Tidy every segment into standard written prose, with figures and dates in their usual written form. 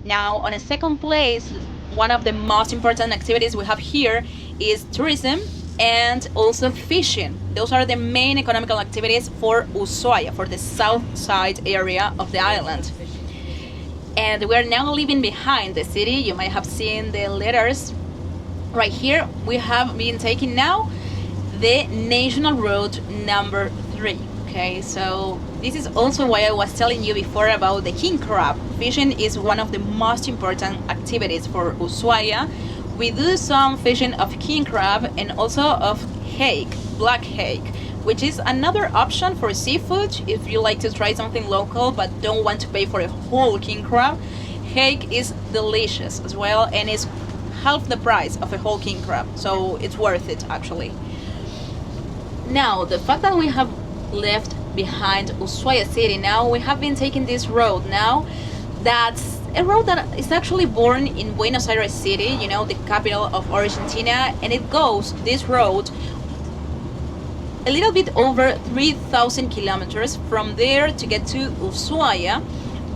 Now, on a second place, one of the most important activities we have here is tourism and also fishing. Those are the main economical activities for Ushuaia, for the south side area of the island. And we're now leaving behind the city. You might have seen the letters right here. We have been taking now the National Road number 3. Okay, so this is also why I was telling you before about the king crab. Fishing is one of the most important activities for Ushuaia. We do some fishing of king crab and also of hake, black hake, which is another option for seafood if you like to try something local but don't want to pay for a whole king crab. Hake is delicious as well and is half the price of a whole king crab, so it's worth it actually. Now, the fact that we have left behind Ushuaia city, now we have been taking this road now. That's a road that is actually born in Buenos Aires city, you know, the capital of Argentina, and it goes, this road, a little bit over 3,000 kilometers from there to get to Ushuaia,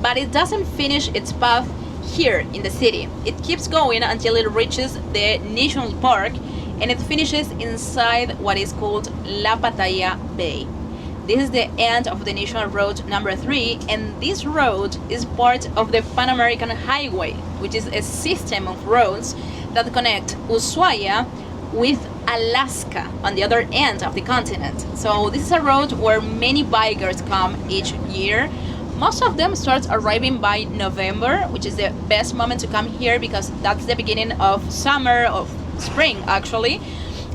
but it doesn't finish its path here in the city. It keeps going until it reaches the national park, and it finishes inside what is called La Pataya Bay. This is the end of the National Road number 3, and this road is part of the Pan American Highway, which is a system of roads that connect Ushuaia with Alaska on the other end of the continent. So this is a road where many bikers come each year. Most of them start arriving by November, which is the best moment to come here because that's the beginning of summer, of spring actually,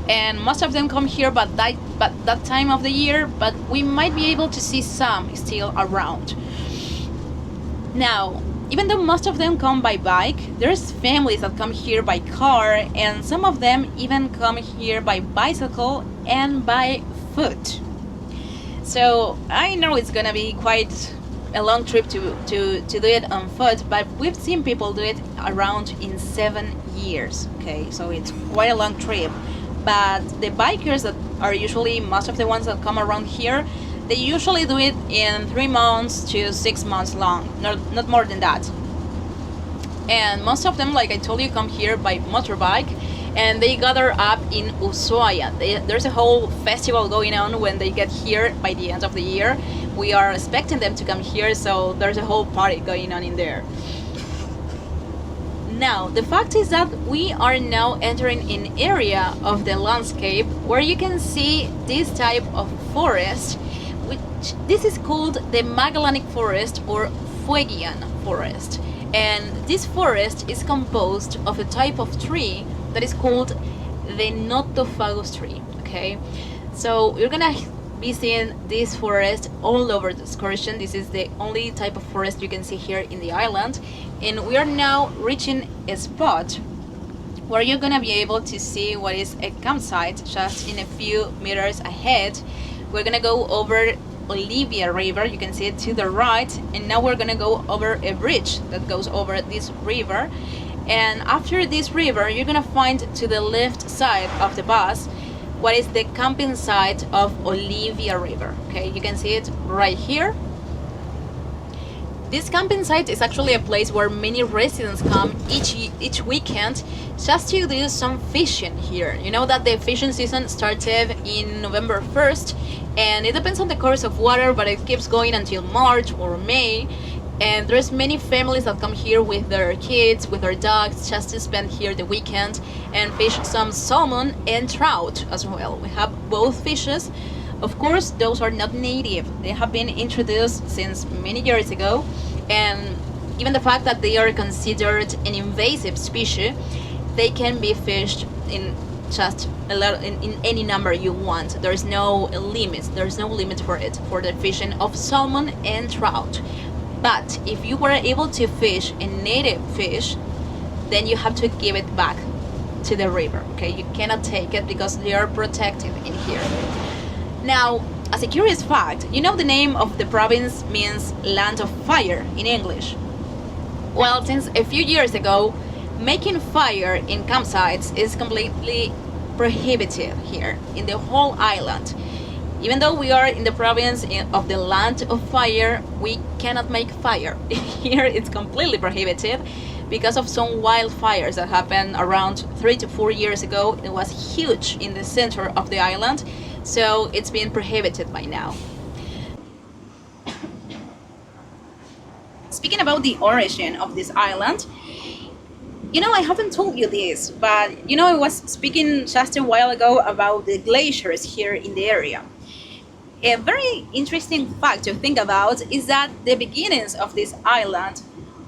and most of them come here but that time of the year, but we might be able to see some still around. Now, even though most of them come by bike, there's families that come here by car, and some of them even come here by bicycle and by foot. So I know it's gonna be quite a long trip to do it on foot, but we've seen people do it around in 7 years. Okay, so it's quite a long trip. But the bikers that are usually most of the ones that come around here, they usually do it in 3 months to 6 months long, not more than that. And most of them, like I told you, come here by motorbike, and they gather up in Ushuaia. There's a whole festival going on when they get here by the end of the year. We are expecting them to come here, so there's a whole party going on in there. Now, the fact is that we are now entering an area of the landscape where you can see this type of forest, which this is called the Magellanic Forest or Fuegian Forest. And this forest is composed of a type of tree that is called the Nothofagus tree. Okay, so you're gonna be seeing this forest all over the excursion. This is the only type of forest you can see here in the island, and we are now reaching a spot where you're gonna be able to see what is a campsite just in a few meters ahead. We're gonna go over Olivia River, you can see it to the right, and now we're gonna go over a bridge that goes over this river, and after this river you're gonna find to the left side of the bus what is the camping site of Olivia River. Okay, you can see it right here. This camping site is actually a place where many residents come each weekend just to do some fishing here. You know that the fishing season started in November 1st, and it depends on the course of water, but it keeps going until March or May. And there's many families that come here with their kids, with their dogs, just to spend here the weekend and fish some salmon and trout as well. We have both fishes. Of course, those are not native. They have been introduced since many years ago, and even the fact that they are considered an invasive species, they can be fished in just in any number you want. There's no limit. There's no limit for it, for the fishing of salmon and trout. But if you were able to fish a native fish, then you have to give it back to the river. Okay, you cannot take it because they are protected in here. Now, as a curious fact, you know the name of the province means land of fire in English. Well, since a few years ago, making fire in campsites is completely prohibited here in the whole island. Even though we are in the province of the land of fire, we cannot make fire. Here it's completely prohibited. because of some wildfires that happened around 3 to 4 years ago. It was huge in the center of the island, so it's been prohibited by now. Speaking about the origin of this island, I haven't told you this, but I was speaking just a while ago about the glaciers here in the area. A very interesting fact to think about is that the beginnings of this island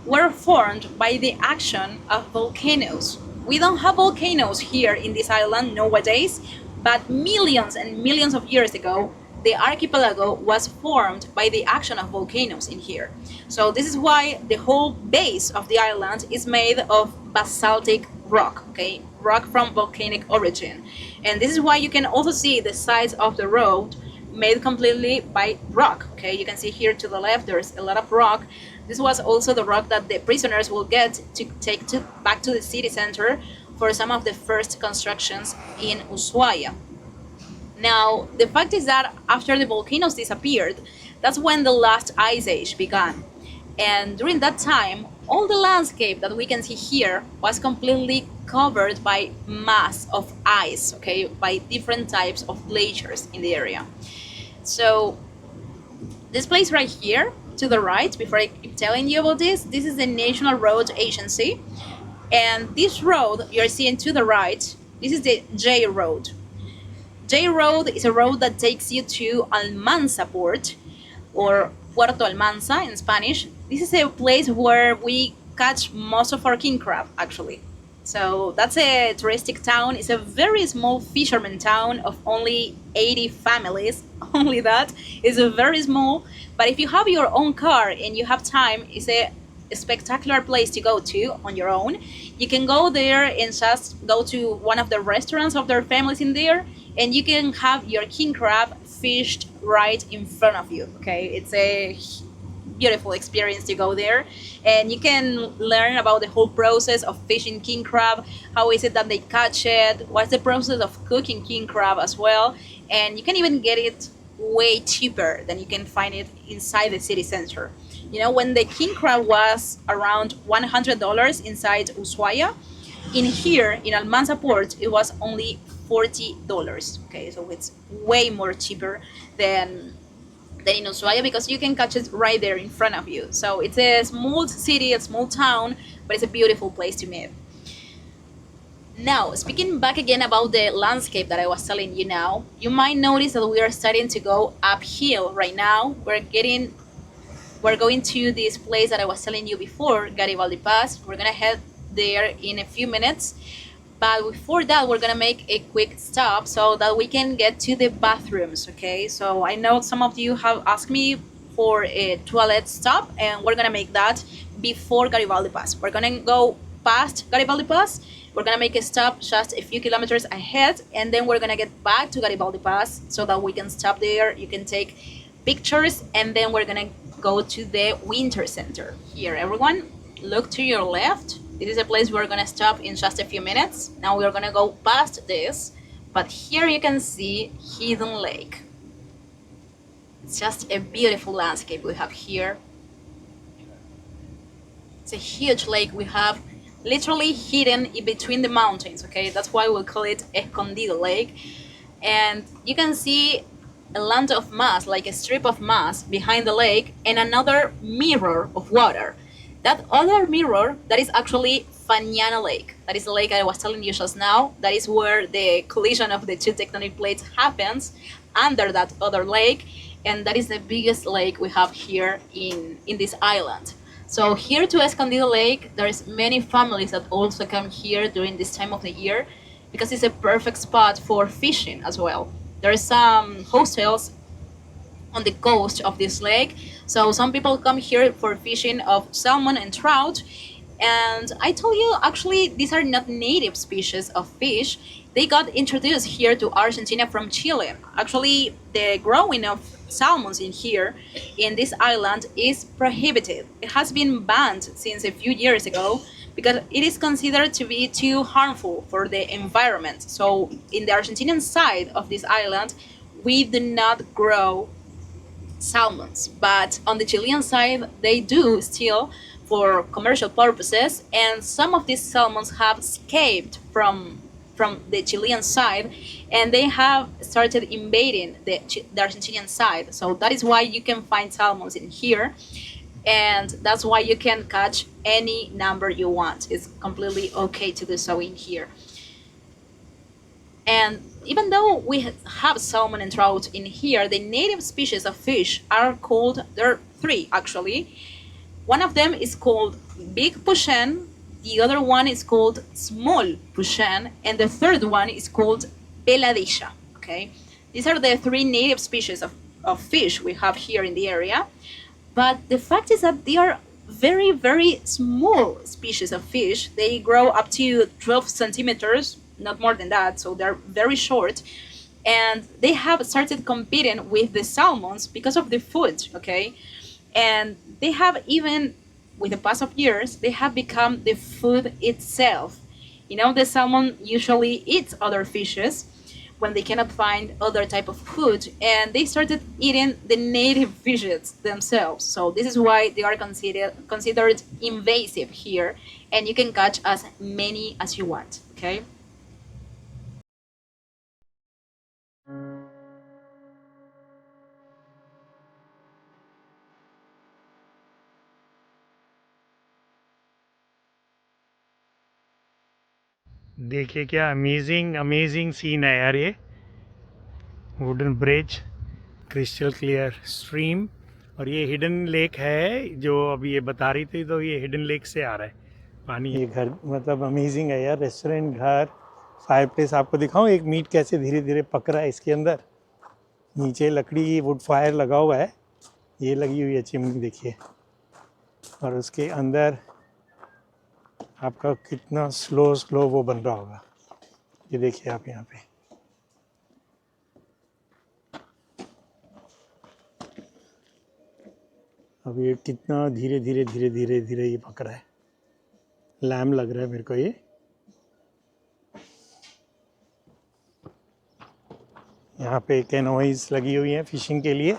were formed by the action of volcanoes. We don't have volcanoes here in this island nowadays, but millions and millions of years ago, the archipelago was formed by the action of volcanoes in here. So this is why the whole base of the island is made of basaltic rock, okay? Rock from volcanic origin. And this is why you can also see the sides of the road made completely by rock, okay? You can see here to the left there's a lot of rock. This was also the rock that the prisoners will get to take back to the city center for some of the first constructions in Ushuaia. Now, the fact is that after the volcanoes disappeared, that's when the last ice age began. And during that time, all the landscape that we can see here was completely covered by mass of ice, okay, by different types of glaciers in the area. So this place right here to the right, before I keep telling you about this is the National Road Agency. And this road you're seeing to the right, this is the J Road. J Road is a road that takes you to Almanza port, or Puerto Almanza in Spanish. This is a place where we catch most of our king crab, actually. So that's a touristic town. It's a very small fisherman town of only 80 families. Only that. It's a very small. But if you have your own car and you have time, it's a spectacular place to go to on your own. You can go there and just go to one of the restaurants of their families in there, and you can have your king crab fished right in front of you. Okay, it's a beautiful experience to go there, and you can learn about the whole process of fishing king crab. How is it that they catch it? What's the process of cooking king crab as well? And you can even get it way cheaper than you can find it inside the city center. When the king crab was around $100 inside Ushuaia, in here in Almanza port it was only $40. Okay, so it's way more cheaper than in Ushuaia, because you can catch it right there in front of you. So it's a small city, a small town, but it's a beautiful place to meet. Now, speaking back again about the landscape that I was telling you now, you might notice that we are starting to go uphill right now. We're going to this place that I was telling you before, Garibaldi Pass. We're gonna head there in a few minutes. But before that, we're gonna make a quick stop so that we can get to the bathrooms, okay? So I know some of you have asked me for a toilet stop, and we're gonna make that before Garibaldi Pass. We're gonna go past Garibaldi Pass. We're gonna make a stop just a few kilometers ahead, and then we're gonna get back to Garibaldi Pass so that we can stop there. You can take pictures, and then we're gonna go to the winter center. Here, everyone, look to your left. This is a place we're gonna stop in just a few minutes. Now we're gonna go past this, but here you can see Hidden Lake. It's just a beautiful landscape we have here. It's a huge lake we have literally hidden in between the mountains, okay? That's why we call it Escondido Lake. And you can see a land of mass, like a strip of mass behind the lake, and another mirror of water. That other mirror, that is actually Faniana Lake. That is the lake I was telling you just now. That is where the collision of the two tectonic plates happens, under that other lake, and that is the biggest lake we have here in this island. So here to Escondido Lake, there's many families that also come here during this time of the year, because it's a perfect spot for fishing as well. There are some hostels on the coast of this lake, so some people come here for fishing of salmon and trout. And I told you, actually, these are not native species of fish. They got introduced here to Argentina from Chile. Actually, the growing of salmons in here, in this island, is prohibited. It has been banned since a few years ago because it is considered to be too harmful for the environment. So in the Argentinian side of this island, we do not grow salmons, but on the Chilean side, they do still, for commercial purposes, and some of these salmons have escaped from the Chilean side, and they have started invading the Argentinian side. So that is why you can find salmons in here, and that's why you can catch any number you want. It's completely okay to do so in here. And even though we have salmon and trout in here, the native species of fish are called, there are three actually. One of them is called big pushen, the other one is called small pushen, and the third one is called peladilla. Okay, these are the three native species of fish we have here in the area. But the fact is that they are very, very small species of fish. They grow up to 12 centimeters, not more than that, so they're very short. And they have started competing with the salmons because of the food, okay? And they have even, with the past of years, they have become the food itself. You know, the salmon usually eats other fishes when they cannot find other type of food, and they started eating the native fishes themselves. So this is why they are considered invasive here, and you can catch as many as you want. Okay. देखिए क्या amazing amazing scene है यार ये wooden bridge crystal clear stream और ये hidden lake है जो अभी ये बता रही थी तो ये हिडन लेक से आ रहा है पानी। ये घर मतलब अमेजिंग है यार, रेस्टोरेंट, घर, फायर प्लेस। आपको दिखाऊं एक मीट कैसे धीरे धीरे पक रहा है इसके अंदर। नीचे लकड़ी वुड फायर लगा हुआ है, ये लगी हुई है चिमनी देखिए, और उसके अंदर आपका कितना स्लो स्लो वो बन रहा होगा। ये देखिए आप यहाँ पे अब ये कितना धीरे धीरे धीरे धीरे धीरे ये पक रहा है। लैम लग रहा है मेरे को ये। यहाँ पे कैनोइज लगी हुई हैं फिशिंग के लिए।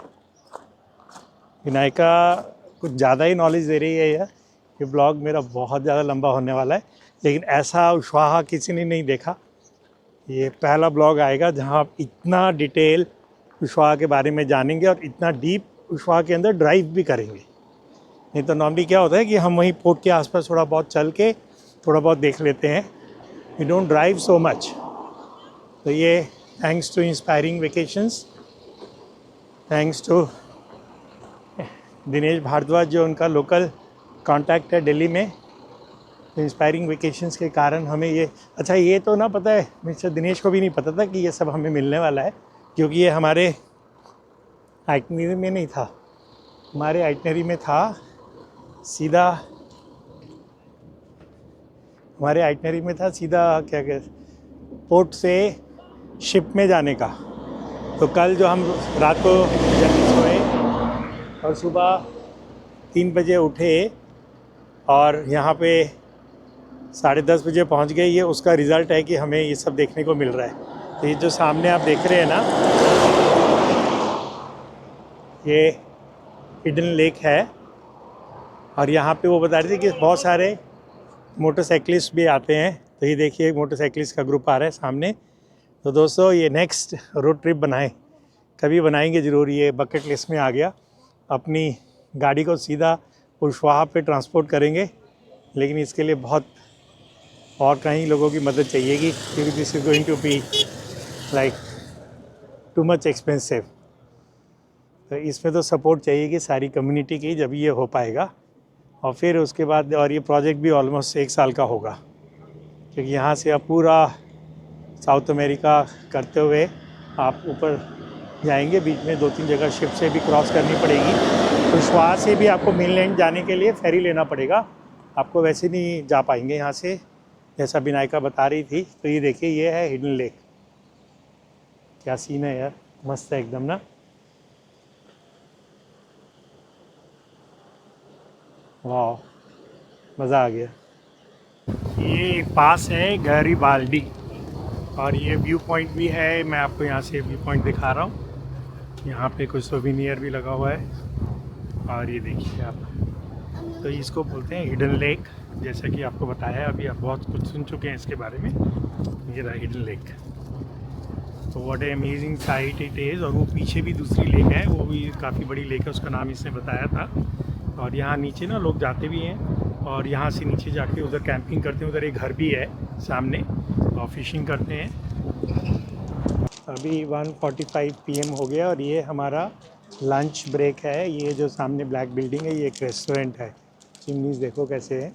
विनायका कुछ ज़्यादा ही नॉलेज दे रही है यार। ये ब्लॉग मेरा बहुत ज़्यादा लंबा होने वाला है, लेकिन ऐसा उशुआ किसी ने नहीं देखा। ये पहला ब्लॉग आएगा जहाँ आप इतना डिटेल उशुआ के बारे में जानेंगे और इतना डीप उशुआ के अंदर ड्राइव भी करेंगे। नहीं तो नॉर्मली क्या होता है कि हम वहीं पोर्ट के आसपास थोड़ा बहुत चल के थोड़ा बहुत देख लेते हैं, we don't drive so much. तो ये thanks to inspiring vacations, thanks to Dinesh Bhardwaj जो उनका लोकल कांटेक्ट है दिल्ली में। तो इंस्पायरिंग वेकेशंस के कारण हमें ये, अच्छा ये तो ना पता है मिस्टर दिनेश को भी नहीं पता था कि ये सब हमें मिलने वाला है, क्योंकि ये हमारे आइटनरी में नहीं था। हमारे आइटनरी में था सीधा, हमारे आइटनरी में था सीधा क्या कहते पोर्ट से शिप में जाने का। तो कल जो हम रात को जल्दी सोए और सुबह 3 बजे उठे और यहाँ पे 10:30 बजे पहुँच गए, ये उसका रिज़ल्ट है कि हमें ये सब देखने को मिल रहा है। तो ये जो सामने आप देख रहे हैं ना, ये हिडन लेक है। और यहाँ पे वो बता रहे थे कि बहुत सारे मोटरसाइकिलिस्ट भी आते हैं। तो ये देखिए मोटरसाइकिलिस्ट का ग्रुप आ रहा है सामने। तो दोस्तों ये नेक्स्ट रोड ट्रिप बनाएं, कभी बनाएंगे ज़रूर। ये बकेट लिस्ट में आ गया। अपनी गाड़ी को सीधा उशुआ पे ट्रांसपोर्ट करेंगे, लेकिन इसके लिए बहुत और कई लोगों की मदद चाहिएगी, क्योंकि this is going to be like too much expensive. तो इसमें तो सपोर्ट चाहिए कि सारी कम्युनिटी की, जब ये हो पाएगा। और फिर उसके बाद, और ये प्रोजेक्ट भी ऑलमोस्ट 1 साल का होगा, क्योंकि यहाँ से आप पूरा साउथ अमेरिका करते हुए आप ऊपर जाएंगे। बीच में 2-3 जगह शिप से भी क्रॉस करनी पड़ेगी। तो उशुआ से भी आपको मेनलैंड जाने के लिए फेरी लेना पड़ेगा, आपको वैसे नहीं जा पाएंगे यहाँ से, जैसा विनायका बता रही थी। तो ये देखिए ये है हिडन लेक। क्या सीन है यार, मस्त है एकदम ना। वाह, मज़ा आ गया। ये पास है गरीबाल्डी और ये व्यू पॉइंट भी है। मैं आपको यहाँ से व्यू पॉइंट दिखा रहा हूँ। यहाँ पे कुछ सोविनियर भी लगा हुआ है। और ये देखिए आप, तो इसको बोलते हैं हिडन लेक, जैसा कि आपको बताया है, अभी आप बहुत कुछ सुन चुके हैं इसके बारे में। ये रहा हिडन लेक। तो what A amazing site it is. और वो पीछे भी दूसरी लेक है, वो भी काफ़ी बड़ी लेक है, उसका नाम इसने बताया था। और यहाँ नीचे ना लोग जाते भी हैं और यहाँ से नीचे जाके उधर कैंपिंग करते हैं। उधर एक घर भी है सामने और फिशिंग करते हैं। अभी 1:45 PM हो गया और ये हमारा लंच ब्रेक है। ये जो सामने ब्लैक बिल्डिंग है, ये एक रेस्टोरेंट है। चिमनीज देखो कैसे है।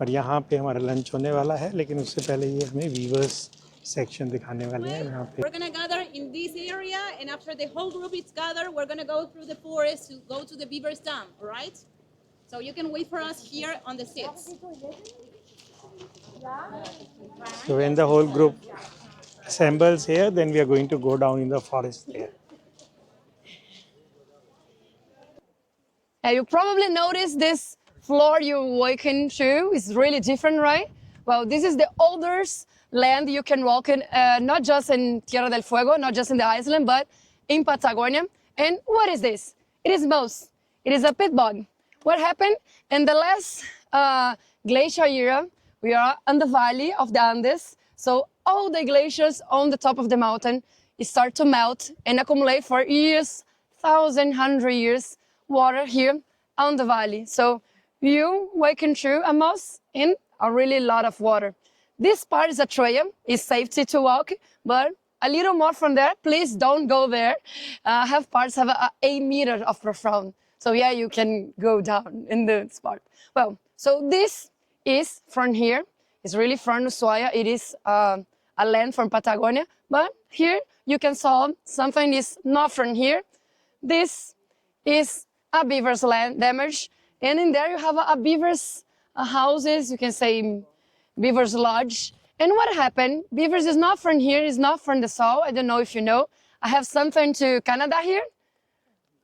और यहाँ पे हमारा लंच होने वाला है, लेकिन उससे पहले ये हमें वीवर्स सेक्शन दिखाने वाले हैं यहाँ पे। We're gonna gather in this area, and after the whole group is gathered, we're gonna go through the forest to go to the beaver's dam. All right? So you can wait for us here on the seats. So when the whole group assembles here, then we are going to go down in the forest there. You probably noticed this floor you awaken to is really different, right? Well, this is the oldest land you can walk in, not just in Tierra del Fuego, not just in the island, but in Patagonia. And what is this? It is moss. It is a pit bog. What happened? In the last glacier era, we are in the valley of the Andes, so all the glaciers on the top of the mountain start to melt and accumulate for years, 1,100 years, water here on the valley. So you waken through a moss in a really lot of water. This part is a trail, it's safety to walk, but a little more from there, please don't go there. Have parts have 8 meters of profound. So yeah, you can go down in this part. Well, so this is from here. It's really from Ushuaia. It is a land from Patagonia, but here you can saw something is not from here. This is a beaver's land damage, and in there you have a beaver's houses, you can say beaver's lodge. And what happened? Beavers is not from here, is not from the south. I don't know if you know. I have something to Canada here.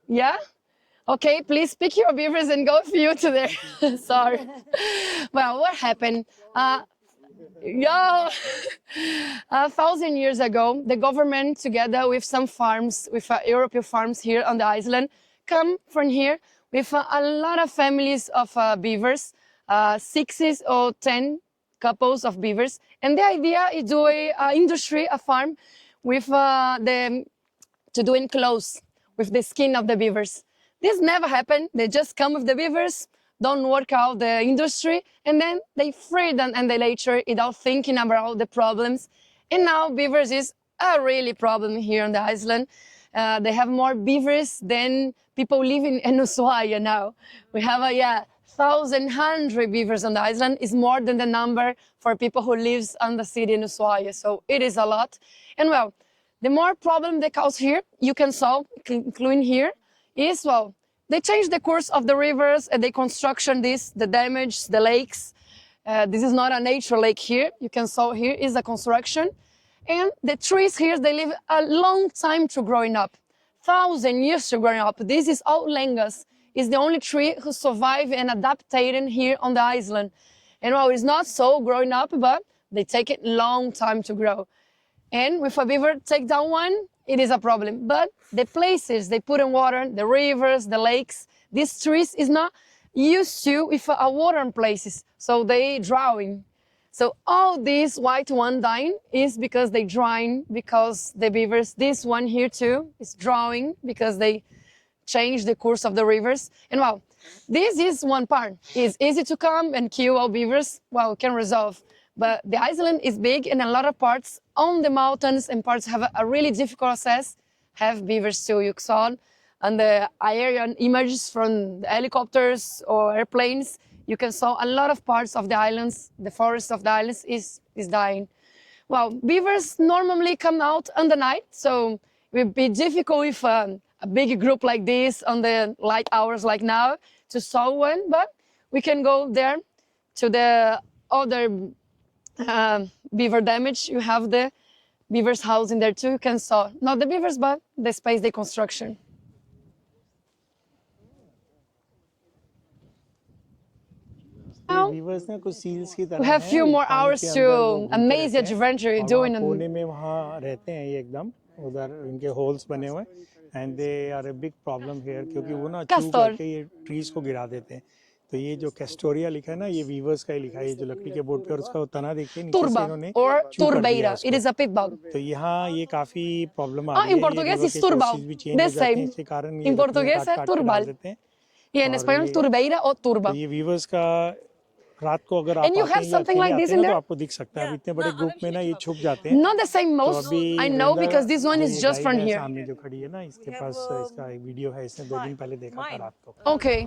Yeah? Okay, please pick your beavers and go for you to there. Sorry. Well, what happened? 1,000 years ago, the government, together with some farms, with European farms here on the island, come from here with a lot of families of beavers, 6 or 10 couples of beavers. And the idea is do a industry, a farm, with to doing clothes with the skin of the beavers. This never happened. They just come with the beavers, don't work out the industry, and then they free them and they later without thinking about all the problems. And now beavers is a really problem here on the island. They have more beavers than people living in Ushuaia now. We have 1,100 beavers on the island. Is more than the number for people who lives on the city in Ushuaia. So it is a lot. And well, the more problem they cause here, you can solve, including here, is, well, they change the course of the rivers and they construction this, the damage, the lakes. This is not a nature lake here. You can saw here is a construction. And the trees here, they live a long time to growing up. 1,000 years to growing up. This is all Lengas. It's the only tree who survive and adapted here on the island. And well, it's not so growing up, but they take a long time to grow. And with a beaver take down one, it is a problem. But the places they put in water, the rivers, the lakes, these trees is not used to with a water in places. So they drowning. So all these white one dying is because they drying, because the beavers, this one here too, is drawing because they change the course of the rivers. And well, this is one part. It's easy to come and kill all beavers. Well, can resolve. But the island is big and a lot of parts on the mountains and parts have a really difficult access, have beavers too, you saw. And the aerial images from the helicopters or airplanes, you can saw a lot of parts of the islands, the forest of the islands is dying. Well, beavers normally come out on the night, so it would be difficult if a big group like this on the light hours like now to saw one, but we can go there to the other beaver damage. You have the beaver's house in there too. You can saw, not the beavers, but the space, the construction. Now, we have few more hours to amazing adventure doing. कोने में वहाँ रहते हैं ये एकदम उधर इनके holes बने हुए and they are a big problem here क्योंकि वो ना चू करके ये trees को गिरा देते हैं तो ये जो कैस्टोरिया लिखा है ना, ये वीवर्स का ही लिखा है, ये जो लकड़ी के बोर्ड पे, और उसका वो तना देखिए नीचे से Turba इन्होंने or चू कर दिया है turbeira. It is उसको। a pit bug. तो यहाँ ये काफी प्रॉब्लम आ Ah, रही in है, ये português रिवर is के turbal. कोर्सेज भी चेंज The हो जाते हैं, same. इसके कारण ये In लकड़ियाँ português काट é काट के डाल turbal. देते हैं। E en और espanhol ये turbeira or तो turba. ये वीवर्स का रात को अगर आप And you आते have हैं या something अकेले like this आते हैं in ना, तो there? आपको दिख सकता है। अब इतने बड़े ग्रुप में ना ये छुप जाते हैं। Not the same तो most. अभी I know Vrinda because this one जो is ये just गाइड from है here. सामने जो खड़ी है ना, इसके पास इसका एक वीडियो है, इसने 2 दिन पहले देखा था रात को। Okay.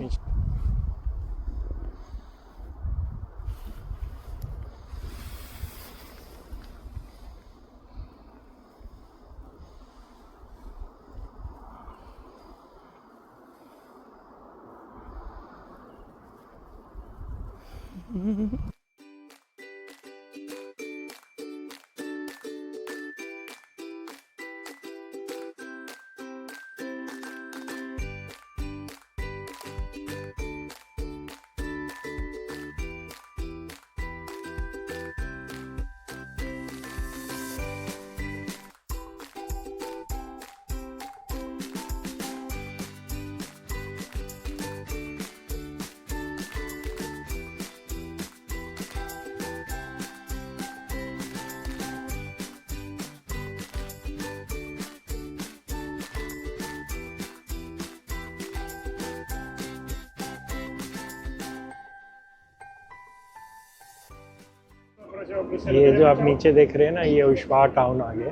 ये जो आप नीचे देख रहे हैं ना, ये उशवा टाउन आ गया।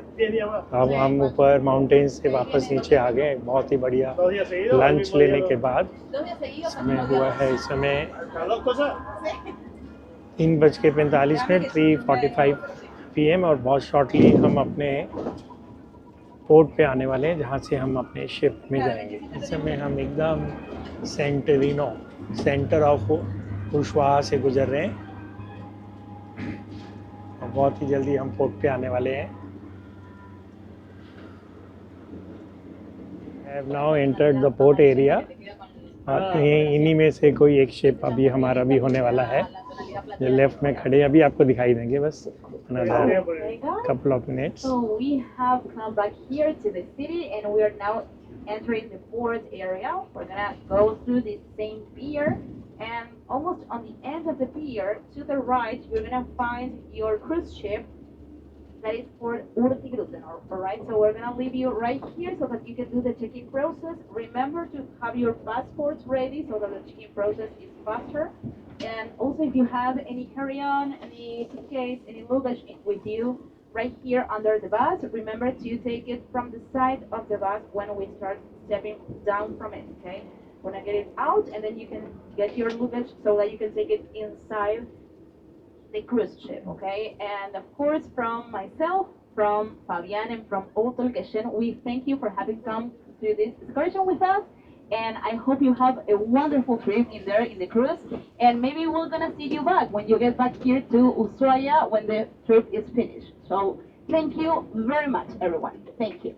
अब हम ऊपर माउंटेन से वापस नीचे आ गए, बहुत ही बढ़िया लंच लेने के बाद। समय हुआ है इस समय 3:45, 3:45 PM, और बहुत शॉर्टली हम अपने पोर्ट पे आने वाले हैं, जहाँ से हम अपने शिप में जाएंगे। इस समय हम एकदम सेंटरिनो, सेंटर ऑफ उशवा से गुजर रहे हैं, और बहुत ही जल्दी हम पोर्ट पे आने वाले हैं। I have now entered the port area। इन्हीं में से कोई एक शिप अभी हमारा भी होने वाला है, जो लेफ्ट में खड़े अभी आपको दिखाई देंगे, बस another couple of minutes। So we have come back here to the city and we are now entering the port area. We're gonna go through this same pier, and almost on the end of the pier to the right, you're gonna find your cruise ship that is for Urtigrusen. All right, so we're gonna leave you right here so that you can do the check-in process. Remember to have your passports ready so that the check-in process is faster. And also, if you have any carry-on, any suitcase, any luggage with you, right here under the bus, remember to take it from the side of the bus when we start stepping down from it, okay? We're gonna get it out, and then you can get your luggage so that you can take it inside the cruise ship, okay? And of course, from myself, from Fabian, and from Otto Geshen, we thank you for having come to this excursion with us. And I hope you have a wonderful trip in there in the cruise. And maybe we're gonna see you back when you get back here to Ushuaia when the trip is finished. So thank you very much, everyone. Thank you.